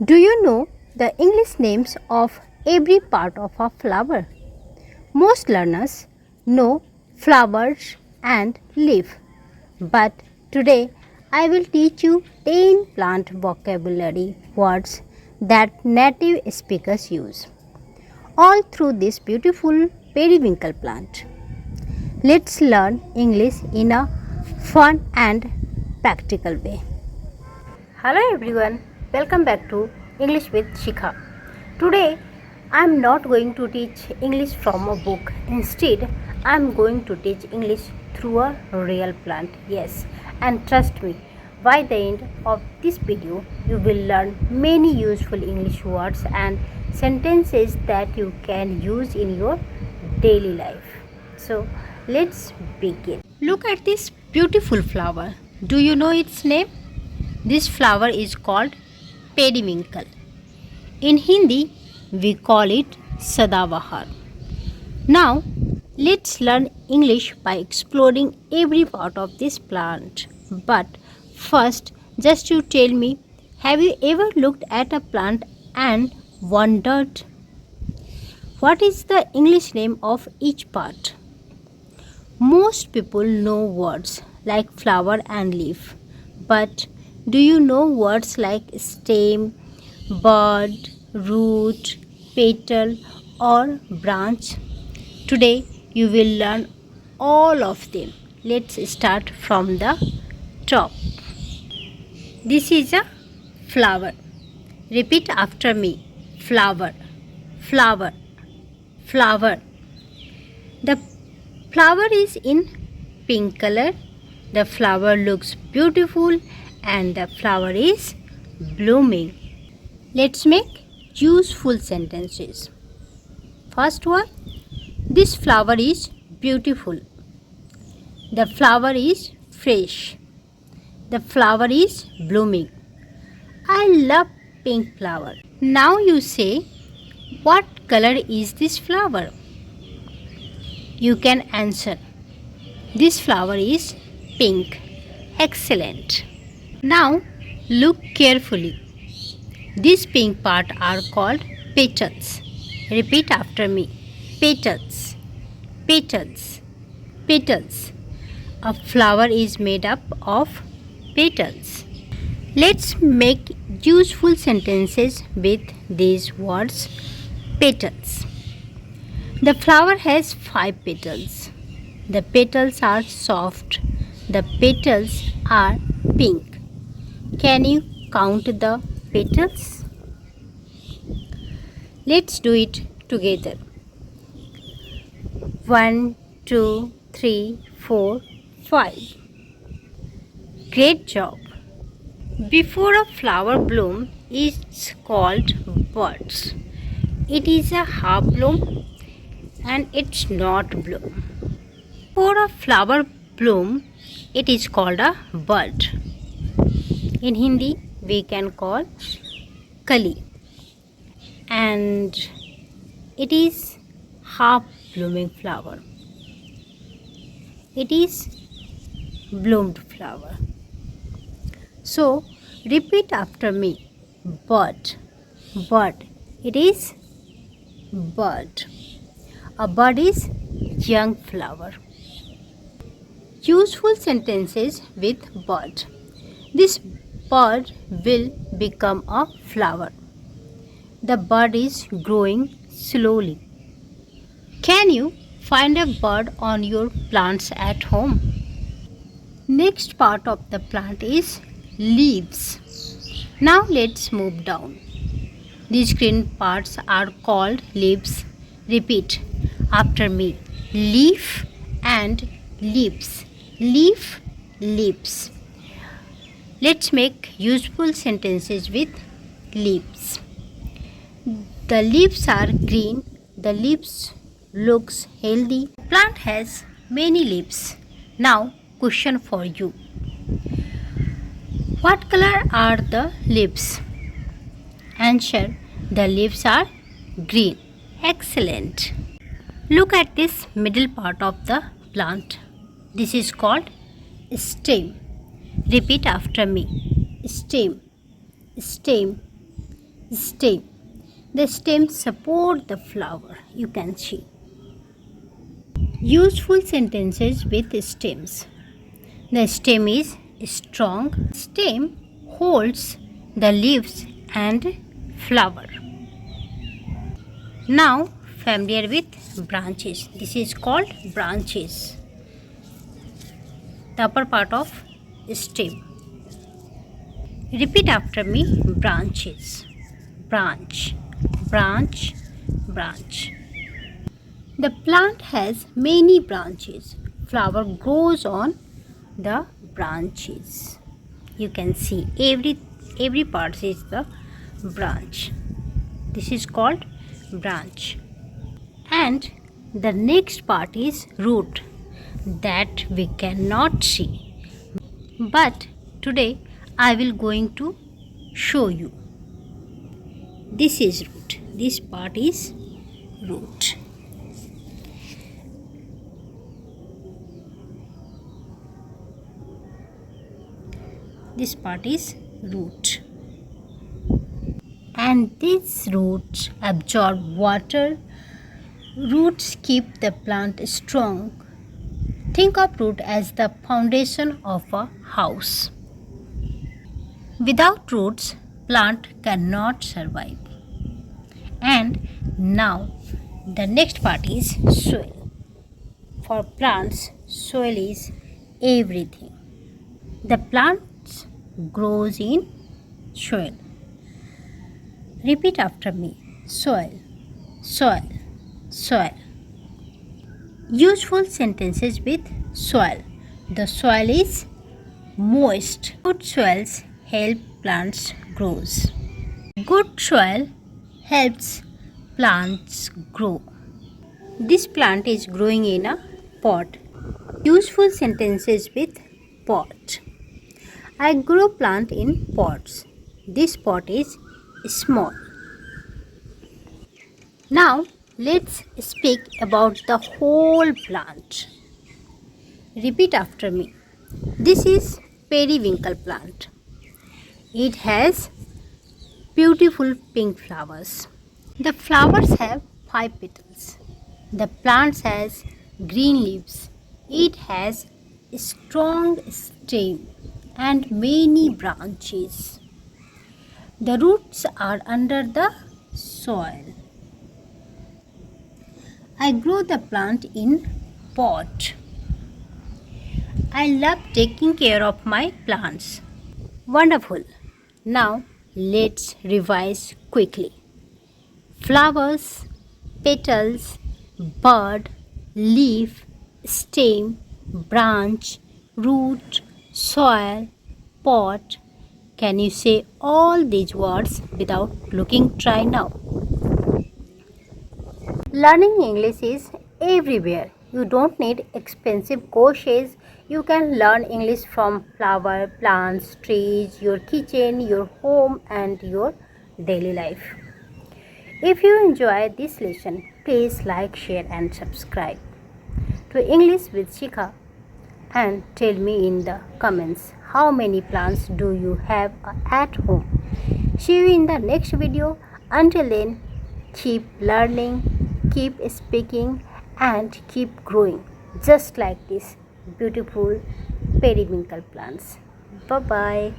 Do you know the English names of every part of a flower? Most learners know flowers and leaf, but today I will teach you 10 plant vocabulary words that native speakers use, all through this beautiful periwinkle plant. Let's learn English in a fun and practical way. Hello everyone, welcome back to English with Shikha. Today I am not going to teach English from a book. Instead, I am going to teach English through a real plant. Yes, and trust me, by the end of this video, you will learn many useful English words and sentences that you can use in your daily life. So, let's begin. Look at this beautiful flower. Do you know its name? This flower is called Periwinkle. In Hindi, we call it Sadabahar. Now, let's learn English by exploring every part of this plant. But first, just you tell me, have you ever looked at a plant and wondered what is the English name of each part? Most people know words like flower and leaf, but do you know words like stem, bud, root, petal, or branch? Today you will learn all of them. Let's start from the top. This is a flower. Repeat after me. Flower, flower, flower. The flower is in pink color. The flower looks beautiful and the flower is blooming. Let's make useful sentences. First one, this flower is beautiful. The flower is fresh. The flower is blooming. I love pink flower. Now you say, what color is this flower? You can answer, this flower is pink. Excellent. Now look carefully. These pink parts are called petals. Repeat after me. Petals, petals, petals. A flower is made up of petals. Let's make useful sentences with these words. Petals. The flower has 5 petals. The petals are soft. The petals are pink. Can you count the petals? Let's do it together. 1, 2, 3, 4, 5. Great job. Before a flower bloom is called buds. It is a half bloom and it's not bloom. For a flower bloom, it is called a bud. In Hindi, we can call kali, and it is half blooming flower. It is bloomed flower. So repeat after me. Bud, bud. It is bud. A bud is young flower. Useful sentences with bud. This bud will become a flower. The bud is growing slowly. Can you find a bud on your plants at home? Next part of the plant is leaves. Now let's move down. These green parts are called leaves. Repeat after me. Leaf and leaves. Leaf, leaves. Let's make useful sentences with leaves. The leaves are green. The leaves looks healthy. Plant has many leaves. Now question for you. What color are the leaves? Answer, the leaves are green. Excellent. Look at this middle part of the plant. This is called stem. Repeat after me. Stem, stem. Stem. The stems support the flower. You can see. Useful sentences with stems. The stem is strong. Stem holds the leaves and flower. Now familiar with branches. This is called branches. The upper part of stem. Repeat after me. Branches. Branch. Branch. Branch. The plant has many branches. Flower grows on the branches. You can see every part is the branch. This is called branch. And the next part is root that we cannot see. But today I will going to show you. This is root. This part is root. This part is root. And these roots absorb water. Roots keep the plant strong. Think of root as the foundation of a house. Without roots, plant cannot survive. And now the next part is soil. For plants, soil is everything. The plant grows in soil. Repeat after me. Soil, soil, soil. Useful sentences with soil. The soil is moist. Good soils help plants grow. Good soil helps plants grow. This plant is growing in a pot. Useful sentences with pot. I grow plant in pots. This pot is small. Now let's speak about the whole plant. Repeat after me. This is periwinkle plant. It has beautiful pink flowers. The flowers have 5 petals. The plant has green leaves. It has a strong stem and many branches. The roots are under the soil. I grow the plant in pot. I love taking care of my plants. Wonderful. Now let's revise quickly. Flowers, petals, bud, leaf, stem, branch, root, soil, pot. Can you say all these words without looking? Try now. Learning English is everywhere. You don't need expensive courses. You can learn English from flower, plants, trees, your kitchen, your home and your daily life. If you enjoy this lesson, please like, share and subscribe to English with Shikha and tell me in the comments how many plants do you have at home. See you in the next video. Until then, keep learning, keep speaking and keep growing just like this beautiful periwinkle plants. Bye bye.